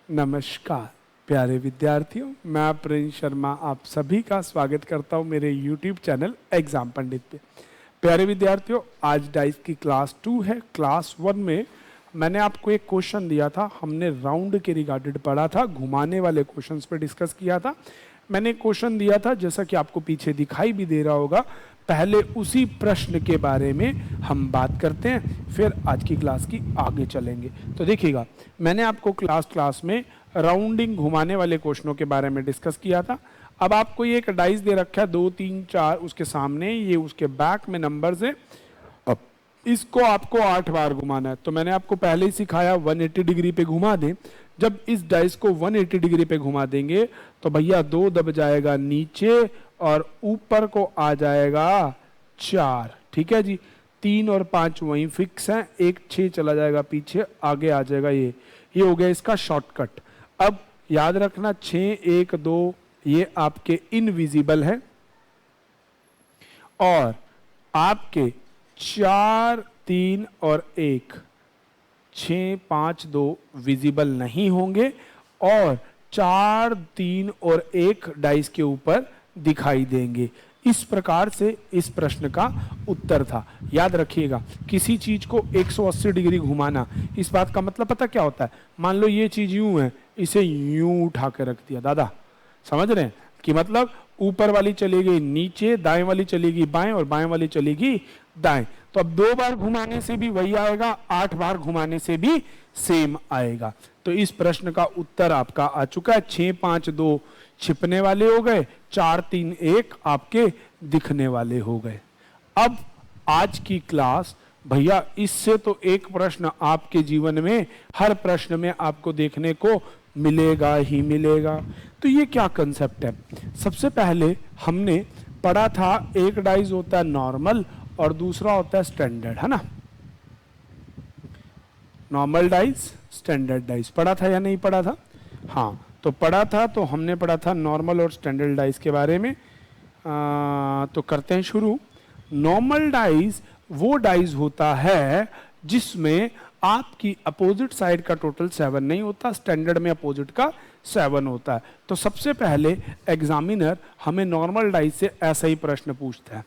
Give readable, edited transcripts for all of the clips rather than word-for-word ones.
नमस्कार प्यारे विद्यार्थियों, मैं प्रिंस शर्मा आप सभी का स्वागत करता हूं मेरे YouTube चैनल एग्जाम पंडित पे। प्यारे विद्यार्थियों, आज डाइस की क्लास 2 है। क्लास 1 में मैंने आपको एक क्वेश्चन दिया था, हमने राउंड के रिगार्डेड पढ़ा था, घुमाने वाले क्वेश्चंस पे डिस्कस किया था। मैंने एक क्वेश्चन दिया था, जैसा कि आपको पीछे दिखाई भी दे रहा होगा। पहले उसी प्रश्न के बारे में हम बात करते हैं, फिर आज की क्लास की आगे चलेंगे। तो देखिएगा, मैंने आपको क्लास में राउंडिंग घुमाने वाले क्वेश्चनों के बारे में डिस्कस किया था। अब आपको ये एक डाइस दे रखा है 2 3 4, उसके सामने ये उसके बैक में नंबर्स है। अब इसको आपको 8 बार घुमाना है। तो मैंने आपको पहले ही सिखाया 180 डिग्री पे घुमा दें। जब इस डाइस को 180 डिग्री पे घुमा देंगे तो भैया 2 दब जाएगा नीचे और ऊपर को आ जाएगा 4। ठीक है जी, 3 और 5 वहीं फिक्स हैं, 1 6 चला जाएगा पीछे, आगे आ जाएगा ये हो गया इसका शॉर्टकट। अब याद रखना 6 1 2 ये आपके इनविजिबल है और आपके 4 3 और 1 6 5 2 विजिबल नहीं होंगे और 4 3 और 1 डाइस के ऊपर दिखाई देंगे। इस प्रकार से इस प्रश्न का उत्तर था। याद रखिएगा, किसी चीज को 180 डिग्री घुमाना, इस बात का मतलब पता क्या होता है? मान लो ये चीज यूं है, इसे यूं उठा के रख दिया। दादा समझ रहे हैं कि मतलब ऊपर वाली चलेगी नीचे, दाएं वाली चलेगी बाएं और बाएं वाली चलेगी दाएं। तो अब 2 बार घुमाने से भी वही आएगा, 8 बार घुमाने से भी सेम आएगा। तो इस प्रश्न का उत्तर आपका आ चुका है। 6 5 2 छिपने वाले हो गए, 4 3 1 आपके दिखने वाले हो गए। अब आज की क्लास भैया, इससे तो एक प्रश्न आपके जीवन में, हर प्रश्न में आपको देखने को मिलेगा ही मिलेगा। तो ये क्या कंसेप्ट है? सबसे पहले हमने पढ़ा था, एक डाइस होता है नॉर्मल और दूसरा होता है स्टैंडर्ड, है ना? नॉर्मल डाइस, स्टैंडर्ड डाइस पढ़ा था या नहीं पढ़ा था? हाँ, तो पढ़ा था। तो हमने पढ़ा था नॉर्मल और स्टैंडर्ड डाइस के बारे में। तो करते हैं शुरू। नॉर्मल डाइस वो डाइस होता है जिसमें आपकी अपोजिट साइड का टोटल 7 नहीं होता, स्टैंडर्ड में अपोजिट का 7 होता है। तो सबसे पहले एग्जामिनर हमें नॉर्मल डाइस से ऐसा ही प्रश्न पूछता है।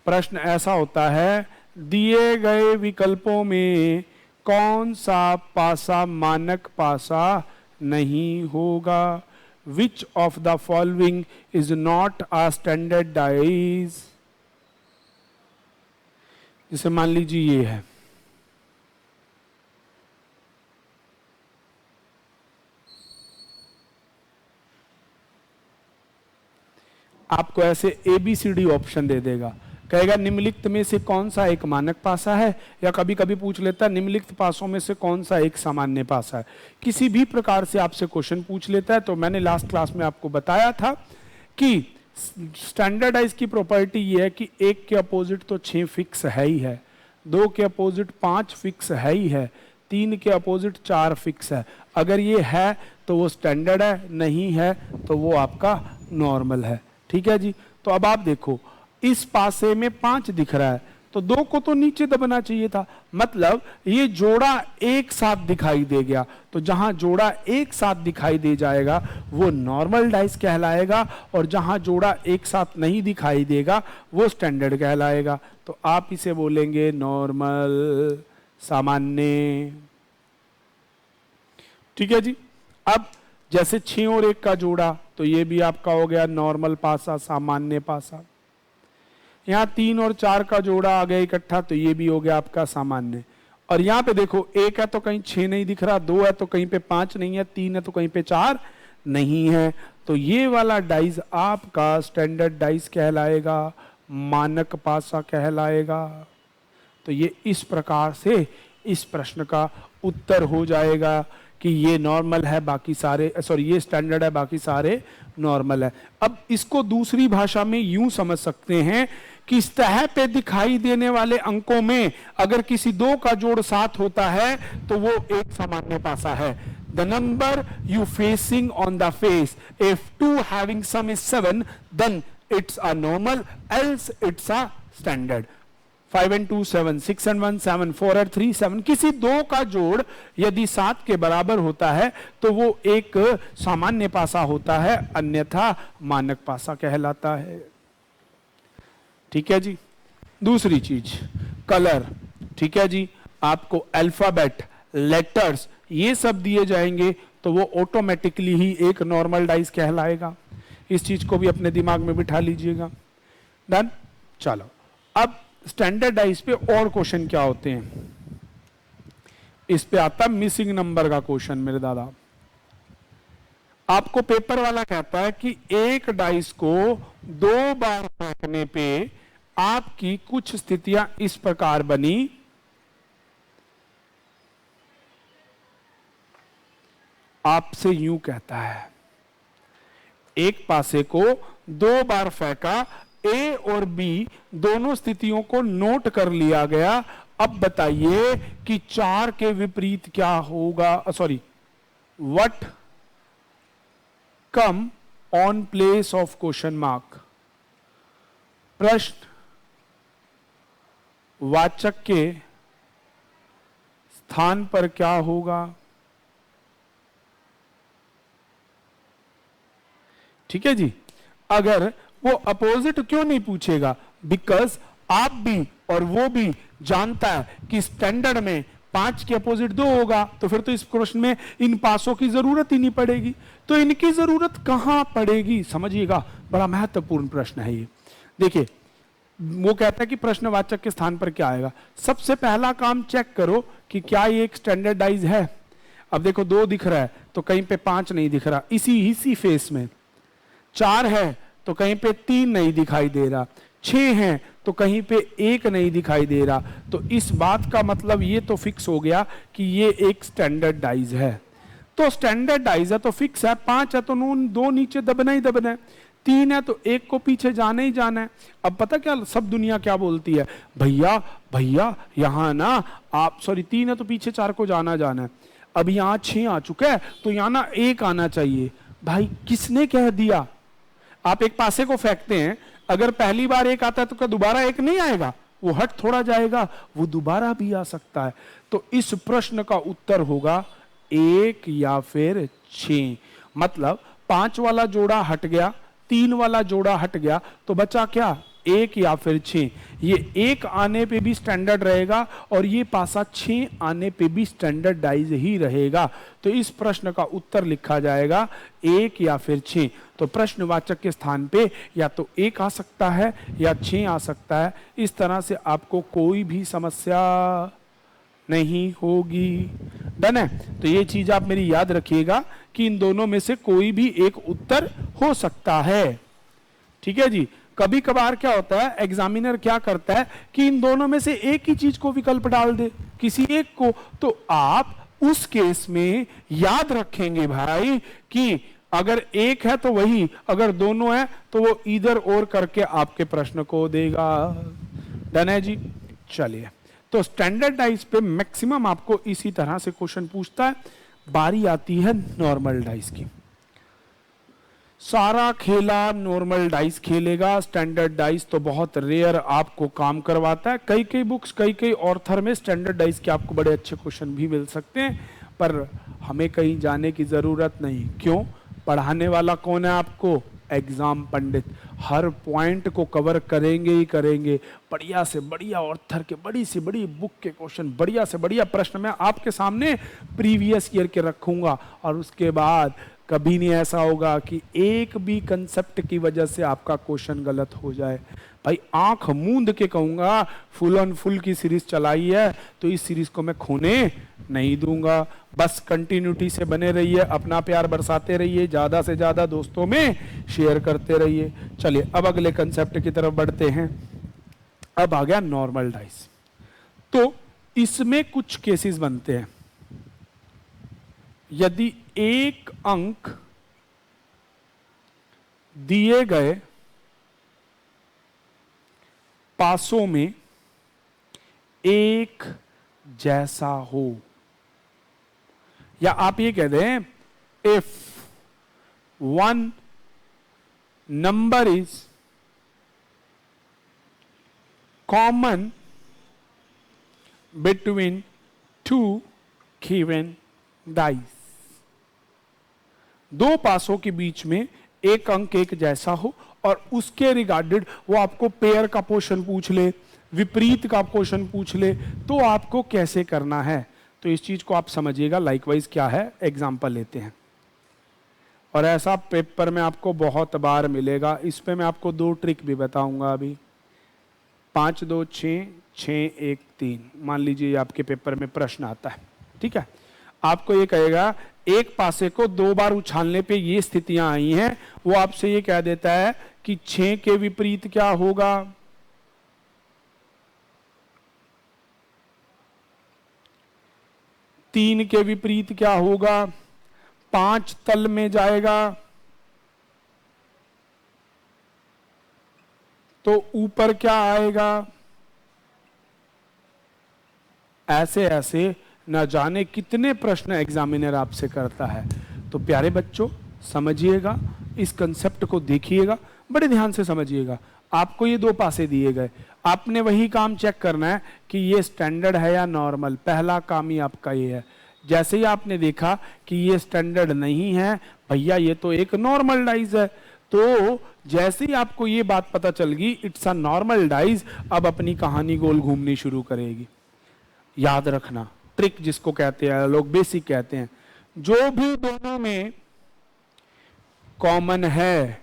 प्रश्न ऐसा होता है, दिए गए विकल्पों में कौन सा पासा मानक पासा नहीं होगा? Which of the following is not a standard dice? जैसे मान लीजिए ये है, आपको ऐसे ABCD ऑप्शन दे देगा, कहेगा निम्नलिखित में से कौन सा एक मानक पासा है, या कभी कभी पूछ लेता है निम्नलिखित पासों में से कौन सा एक सामान्य पासा है। किसी भी प्रकार से आपसे क्वेश्चन पूछ लेता है। तो मैंने लास्ट क्लास में आपको बताया था कि स्टैंडर्डाइज की प्रॉपर्टी ये है कि 1 के अपोजिट तो 6 फिक्स है ही है, 2 के अपोजिट 5 फिक्स है ही है, 3 के अपोजिट 4 फिक्स है। अगर ये है तो वो स्टैंडर्ड है, नहीं है तो वो आपका नॉर्मल है। ठीक है जी। तो अब आप देखो, इस पासे में 5 दिख रहा है तो 2 को तो नीचे दबना चाहिए था, मतलब ये जोड़ा एक साथ दिखाई दे गया। तो जहां जोड़ा एक साथ दिखाई दे जाएगा वो नॉर्मल डाइस कहलाएगा, और जहां जोड़ा एक साथ नहीं दिखाई देगा वो स्टैंडर्ड कहलाएगा। तो आप इसे बोलेंगे नॉर्मल, सामान्य। ठीक है जी। अब जैसे 6 और 1 का जोड़ा, तो ये भी आपका हो गया नॉर्मल पासा, सामान्य पासा। यहाँ 3 और 4 का जोड़ा आ गया इकट्ठा, तो ये भी हो गया आपका सामान्य। और यहाँ पे देखो, 1 है तो कहीं 6 नहीं दिख रहा, 2 है तो कहीं पे 5 नहीं है, 3 है तो कहीं पे 4 नहीं है। तो ये वाला डाइस आपका स्टैंडर्ड डाइस कहलाएगा, मानक पासा कहलाएगा। तो ये इस प्रकार से इस प्रश्न का उत्तर हो जाएगा कि ये नॉर्मल है, बाकी सारे, सॉरी ये स्टैंडर्ड है, बाकी सारे नॉर्मल है। अब इसको दूसरी भाषा में यूं समझ सकते हैं कि सतह पे दिखाई देने वाले अंकों में अगर किसी 2 का जोड़ 7 होता है तो वो एक सामान्य पासा है। The number you facing on the face, if 2 having sum is 7, then it's a normal, else it's a standard. 5 and 2 7, 6 and 1 7, 4 and 3 7। किसी दो का जोड़ यदि 7 के बराबर होता है तो वो एक सामान्य पासा होता है, अन्यथा मानक पासा कहलाता है। ठीक है जी। दूसरी चीज कलर। ठीक है जी, आपको अल्फाबेट, लेटर्स ये सब दिए जाएंगे तो वो ऑटोमेटिकली ही एक नॉर्मल डाइस कहलाएगा। इस चीज को भी अपने दिमाग में बिठा लीजिएगा। डन। चलो अब स्टैंडर्ड डाइस पे और क्वेश्चन क्या होते हैं, इस पे आता मिसिंग नंबर का क्वेश्चन। मेरे दादा, आपको पेपर वाला कहता है कि एक डाइस को 2 बार फेंकने पे आपकी कुछ स्थितियां इस प्रकार बनी। आपसे यूं कहता है, एक पासे को 2 बार फेंका, ए और बी दोनों स्थितियों को नोट कर लिया गया। अब बताइए कि 4 के विपरीत क्या होगा, sorry, what come on place of question mark. प्रश्न वाचक के स्थान पर क्या होगा। ठीक है जी। अगर वो अपोजिट क्यों नहीं पूछेगा, बिकॉज आप भी और वो भी जानता है कि स्टैंडर्ड में 5 के अपोजिट 2 होगा, तो फिर तो इस प्रश्न में इन पासों की जरूरत ही नहीं पड़ेगी। तो इनकी जरूरत कहां पड़ेगी, समझिएगा, बड़ा महत्वपूर्ण प्रश्न है ये। देखिए, वो कहता है कि प्रश्नवाचक के स्थान पर क्या आएगा। सबसे पहला काम चेक करो कि क्या ये एक स्टैंडर्डाइज है। अब देखो 2 दिख रहा है तो कहीं पे 5 नहीं दिख रहा, इसी फेस में 4 है तो कहीं पे 3 नहीं दिखाई दे रहा, 6 है तो कहीं पे 1 नहीं दिखाई दे रहा। तो इस बात का मतलब ये तो फिक्स हो गया कि ये एक स्टैंडर्डाइज है। तो स्टैंडर्डाइज है तो फिक्स है, 5 है तो 2 नीचे दबना ही दबना है, 3 है तो 1 को पीछे जाना ही जाना है। अब पता क्या सब दुनिया क्या बोलती है, भैया यहां ना आप, सॉरी 3 है तो पीछे 4 को जाना है। अब यहां 6 आ चुका है तो यहां ना 1 आना चाहिए। भाई किसने कह दिया। आप एक पासे को फेंकते हैं, अगर पहली बार 1 आता है तो क्या दोबारा 1 नहीं आएगा, वो हट थोड़ा जाएगा, वो दोबारा भी आ सकता है। तो इस प्रश्न का उत्तर होगा 1 या फिर 6। मतलब 5 वाला जोड़ा हट गया, 3 वाला जोड़ा हट गया, तो बचा क्या, 1 या फिर 6। ये 1 आने पे भी स्टैंडर्ड रहेगा और ये पासा 6 आने पे भी स्टैंडर्डाइज ही रहेगा। तो इस प्रश्न का उत्तर लिखा जाएगा 1 या फिर 6। तो प्रश्नवाचक के स्थान पे या तो 1 आ सकता है या 6 आ सकता है। इस तरह से आपको कोई भी समस्या नहीं होगी। डन है। तो ये चीज आप मेरी याद रखिएगा कि इन दोनों में से कोई भी एक उत्तर हो सकता है। ठीक है जी। कभी कभार क्या होता है, एग्जामिनर क्या करता है कि इन दोनों में से एक ही चीज को विकल्प डाल दे, किसी एक को, तो आप उस केस में याद रखेंगे भाई कि अगर 1 है तो वही, अगर दोनों है तो वो इधर और करके आपके प्रश्न को देगा। डन है जी। चलिए, तो स्टैंडर्डाइज पे मैक्सिमम आपको इसी तरह से क्वेश्चन पूछता है। बारी आती है नॉर्मल डाइस की। सारा खेला नॉर्मल डाइस खेलेगा, स्टैंडर्ड डाइस तो बहुत रेयर आपको काम करवाता है। कई बुक्स, कई ऑर्थर में स्टैंडर्ड डाइस के आपको बड़े अच्छे क्वेश्चन भी मिल सकते हैं, पर हमें कहीं जाने की जरूरत नहीं। क्यों? पढ़ाने वाला कौन है आपको? एग्जाम पंडित। हर पॉइंट को कवर करेंगे ही करेंगे। बढ़िया से बढ़िया ऑर्थर के, बड़ी से बड़ी बुक के क्वेश्चन, बढ़िया से बढ़िया प्रश्न मैं आपके सामने प्रीवियस ईयर के रखूंगा। और उसके बाद कभी नहीं ऐसा होगा कि एक भी कंसेप्ट की वजह से आपका क्वेश्चन गलत हो जाए। भाई आंख मूंद के कहूंगा, फुल ऑन फुल की सीरीज चलाई है तो इस सीरीज को मैं खोने नहीं दूंगा। बस कंटिन्यूटी से बने रहिए, अपना प्यार बरसाते रहिए, ज्यादा से ज्यादा दोस्तों में शेयर करते रहिए। चलिए अब अगले कंसेप्ट की तरफ बढ़ते हैं। अब आ गया नॉर्मल डाइस। तो इसमें कुछ केसेस बनते हैं। यदि एक अंक दिए गए पासों में एक जैसा हो, या आप ये कह दें if one number is common between two given dice। दो पासों के बीच में एक अंक एक जैसा हो और उसके रिगार्डेड वो आपको पेयर का क्वेश्चन पूछ ले, विपरीत का क्वेश्चन पूछ ले, तो आपको कैसे करना है। तो इस चीज को आप समझिएगा। लाइकवाइज क्या है, एग्जांपल लेते हैं। और ऐसा पेपर में आपको बहुत बार मिलेगा। इस पे मैं आपको दो ट्रिक भी बताऊंगा अभी। 5 2 6 6 1 3। मान लीजिए आपके पेपर में प्रश्न आता है, ठीक है। आपको ये कहेगा एक पासे को 2 बार उछालने पे ये स्थितियां आई हैं। वो आपसे ये कह देता है कि 6 के विपरीत क्या होगा, 3 के विपरीत क्या होगा, 5 तल में जाएगा तो ऊपर क्या आएगा। ऐसे ऐसे न जाने कितने प्रश्न एग्जामिनर आपसे करता है। तो प्यारे बच्चों समझिएगा, इस कंसेप्ट को देखिएगा, बड़े ध्यान से समझिएगा। आपको ये 2 पासे दिए गए, आपने वही काम चेक करना है कि ये स्टैंडर्ड है या नॉर्मल। पहला काम ही आपका ये है। जैसे ही आपने देखा कि ये स्टैंडर्ड नहीं है भैया, ये तो एक नॉर्मल डाइस है, तो जैसे ही आपको ये बात पता चल गई इट्स अ नॉर्मल डाइस, अब अपनी कहानी गोल घूमनी शुरू करेगी। याद रखना, ट्रिक जिसको कहते हैं लोग, बेसिक कहते हैं, जो भी दोनों में कॉमन है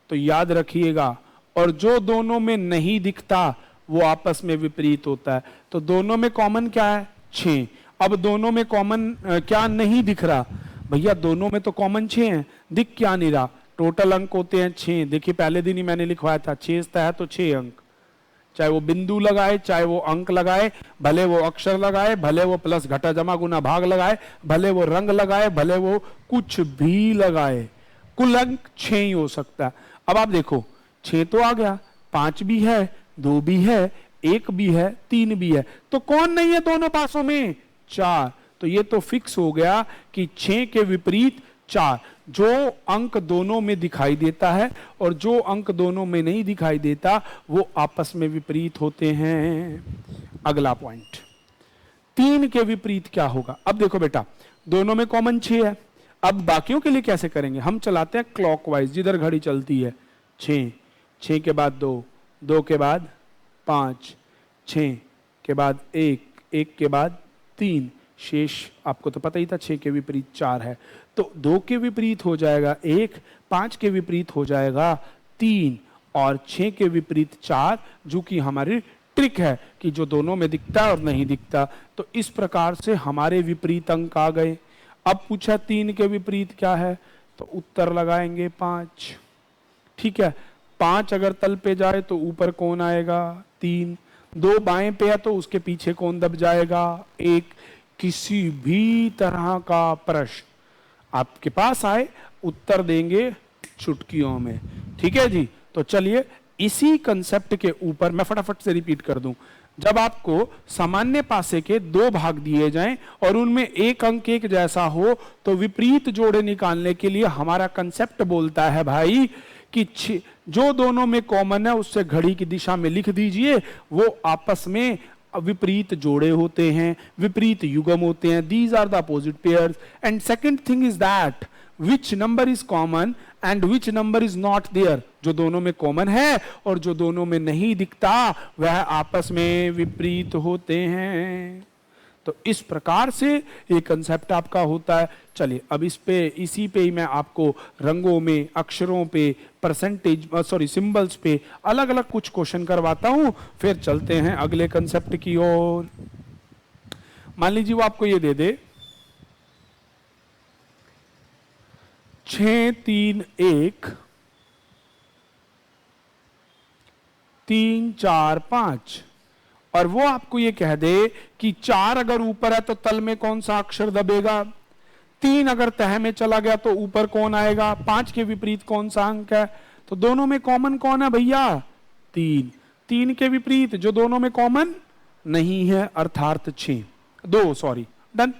तो याद रखिएगा, और जो दोनों में नहीं दिखता वो आपस में विपरीत होता है। तो दोनों में कॉमन क्या है, 6। अब दोनों में कॉमन क्या नहीं दिख रहा भैया, दोनों में तो कॉमन 6 है, दिख क्या नहीं रहा। टोटल अंक होते हैं 6। देखिए पहले दिन ही मैंने लिखवाया था 6 है तो 6 अंक, चाहे वो बिंदु लगाए, चाहे वो अंक लगाए, भले वो अक्षर लगाए, भले वो प्लस घटा जमा गुना भाग लगाए, भले वो रंग लगाए, भले वो कुछ भी लगाए, कुल अंक 6 ही हो सकता है। अब आप देखो 6 तो आ गया, 5 भी है, 2 भी है, 1 भी है, 3 भी है, तो कौन नहीं है दोनों पासों में, 4। तो ये तो फिक्स हो गया कि 6 के विपरीत 4। जो अंक दोनों में दिखाई देता है और जो अंक दोनों में नहीं दिखाई देता वो आपस में विपरीत होते हैं। अगला पॉइंट, 3 के विपरीत क्या होगा। अब देखो बेटा, दोनों में कॉमन 6 है। अब बाकियों के लिए कैसे करेंगे, हम चलाते हैं क्लॉकवाइज, जिधर घड़ी चलती है। 6, 6 के बाद 2, 2 के बाद 5, 6 के बाद 1, 1 के बाद 3, शेष आपको तो पता ही था 6 के विपरीत 4 है। तो 2 के विपरीत हो जाएगा 1, 5 के विपरीत हो जाएगा 3 और 6 के विपरीत 4, जो कि हमारी ट्रिक है कि जो दोनों में दिखता है और नहीं दिखता। तो इस प्रकार से हमारे विपरीत अंक आ गए। अब पूछा 3 के विपरीत क्या है, तो उत्तर लगाएंगे 5। ठीक है, 5 अगर तल पे जाए तो ऊपर कौन आएगा, 3। 2 बाएं पे है तो उसके पीछे कौन दब जाएगा, 1। किसी भी तरह का प्रश्न आपके पास आए, उत्तर देंगे चुटकियों में। ठीक है जी। तो चलिए इसी कंसेप्ट के ऊपर मैं फटाफट से रिपीट कर दूं। जब आपको सामान्य पासे के 2 भाग दिए जाएं और उनमें एक अंक एक जैसा हो, तो विपरीत जोड़े निकालने के लिए हमारा कंसेप्ट बोलता है भाई कि जो दोनों में कॉमन है उससे घड़ी की दिशा में लिख दीजिए, वो आपस में विपरीत जोड़े होते हैं, विपरीत युग्म होते हैं। These are the opposite pairs. And second thing is that which number is common and which number is not there. जो दोनों में कॉमन है और जो दोनों में नहीं दिखता वह आपस में विपरीत होते हैं। तो इस प्रकार से ये कंसेप्ट आपका होता है। चलिए अब इसी पे ही मैं आपको रंगों में, अक्षरों पे, परसेंटेज सिंबल्स पे अलग अलग कुछ क्वेश्चन करवाता हूं, फिर चलते हैं अगले कंसेप्ट की ओर। मान लीजिए वो आपको ये दे दे 6 3 1 3 4 5 और वो आपको ये कह दे कि 4 अगर ऊपर है तो तल में कौन सा अक्षर दबेगा, 3 अगर तह में चला गया तो ऊपर कौन आएगा, 5 के विपरीत कौन सा अंक है। तो दोनों में कॉमन कौन है भैया, 3। 3 के विपरीत जो दोनों में कॉमन नहीं है अर्थात 2 डन।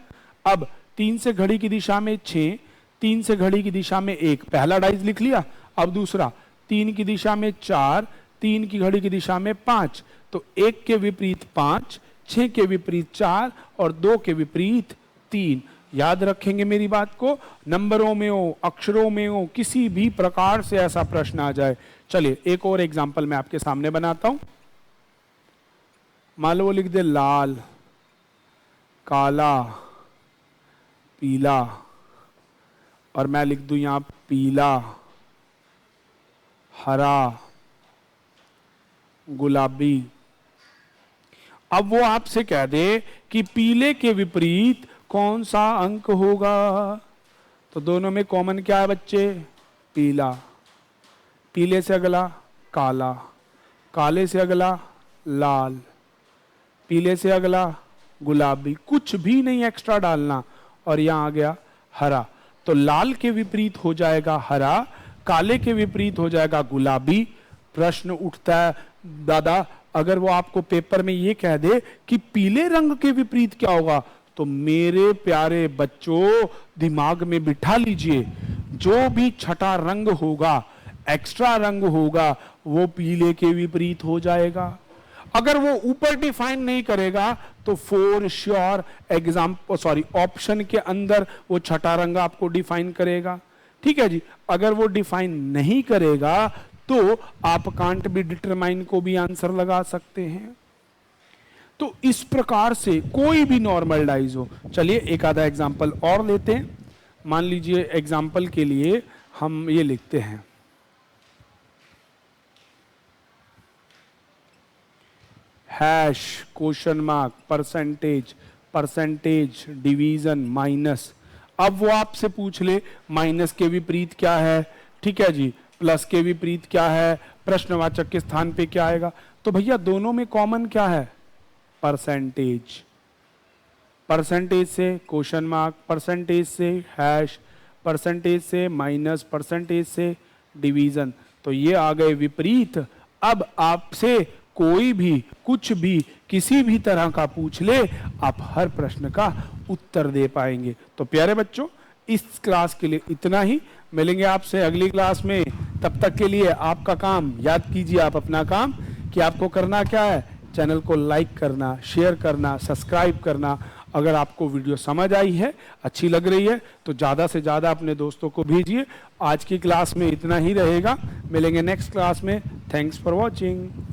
अब 3 से घड़ी की दिशा में 6, 3 से घड़ी की दिशा में 1, पहला डाइस लिख लिया। अब दूसरा 3 की दिशा में 4, 3 की घड़ी की दिशा में 5, तो 1 के विपरीत 5, 6 के विपरीत 4 और 2 के विपरीत 3। याद रखेंगे मेरी बात को, नंबरों में हो, अक्षरों में हो, किसी भी प्रकार से ऐसा प्रश्न आ जाए। चलिए एक और एग्जाम्पल मैं आपके सामने बनाता हूं। मान लो वो लिख दे लाल, काला, पीला, और मैं लिख दूं यहां पीला, हरा, गुलाबी। अब वो आपसे कह दे कि पीले के विपरीत कौन सा अंक होगा, तो दोनों में कॉमन क्या है बच्चे? पीला। पीले से अगला काला, काले से अगला लाल, पीले से अगला गुलाबी, कुछ भी नहीं एक्स्ट्रा डालना, और यहां आ गया हरा। तो लाल के विपरीत हो जाएगा हरा, काले के विपरीत हो जाएगा गुलाबी। प्रश्न उठता है दादा, अगर वो आपको पेपर में ये कह दे कि पीले रंग के विपरीत क्या होगा, तो मेरे प्यारे बच्चों दिमाग में बिठा लीजिए, जो भी छठा रंग होगा, एक्स्ट्रा रंग होगा, वो पीले के विपरीत हो जाएगा। अगर वो ऊपर डिफाइन नहीं करेगा तो फॉर श्योर ऑप्शन के अंदर वो छठा रंग आपको डिफाइन करेगा। ठीक है जी। अगर वो डिफाइन नहीं करेगा तो आप कांट बी डिटरमाइन को भी आंसर लगा सकते हैं। तो इस प्रकार से कोई भी नॉर्मल डाइज हो। चलिए एक आधा एग्जांपल और लेते हैं। मान लीजिए एग्जांपल के लिए हम ये लिखते हैं, hash, question mark, percentage, percentage, division, minus. अब वो आपसे पूछ ले माइनस के विपरीत क्या है, ठीक है जी, प्लस के विपरीत क्या है, प्रश्नवाचक के स्थान पे क्या आएगा, तो भैया दोनों में कॉमन क्या है? परसेंटेज। परसेंटेज से क्वेश्चन मार्क, परसेंटेज से हैश, परसेंटेज से माइनस, परसेंटेज से डिवीजन। तो ये आ गए विपरीत। अब आपसे कोई भी कुछ भी किसी भी तरह का पूछ ले, आप हर प्रश्न का उत्तर दे पाएंगे। तो प्यारे बच्चों, इस क्लास के लिए इतना ही। मिलेंगे आपसे अगली क्लास में। तब तक के लिए आपका काम, याद कीजिए आप अपना काम कि आपको करना क्या है, चैनल को लाइक करना, शेयर करना, सब्सक्राइब करना। अगर आपको वीडियो समझ आई है, अच्छी लग रही है, तो ज़्यादा से ज़्यादा अपने दोस्तों को भेजिए। आज की क्लास में इतना ही रहेगा। मिलेंगे नेक्स्ट क्लास में। Thanks for watching.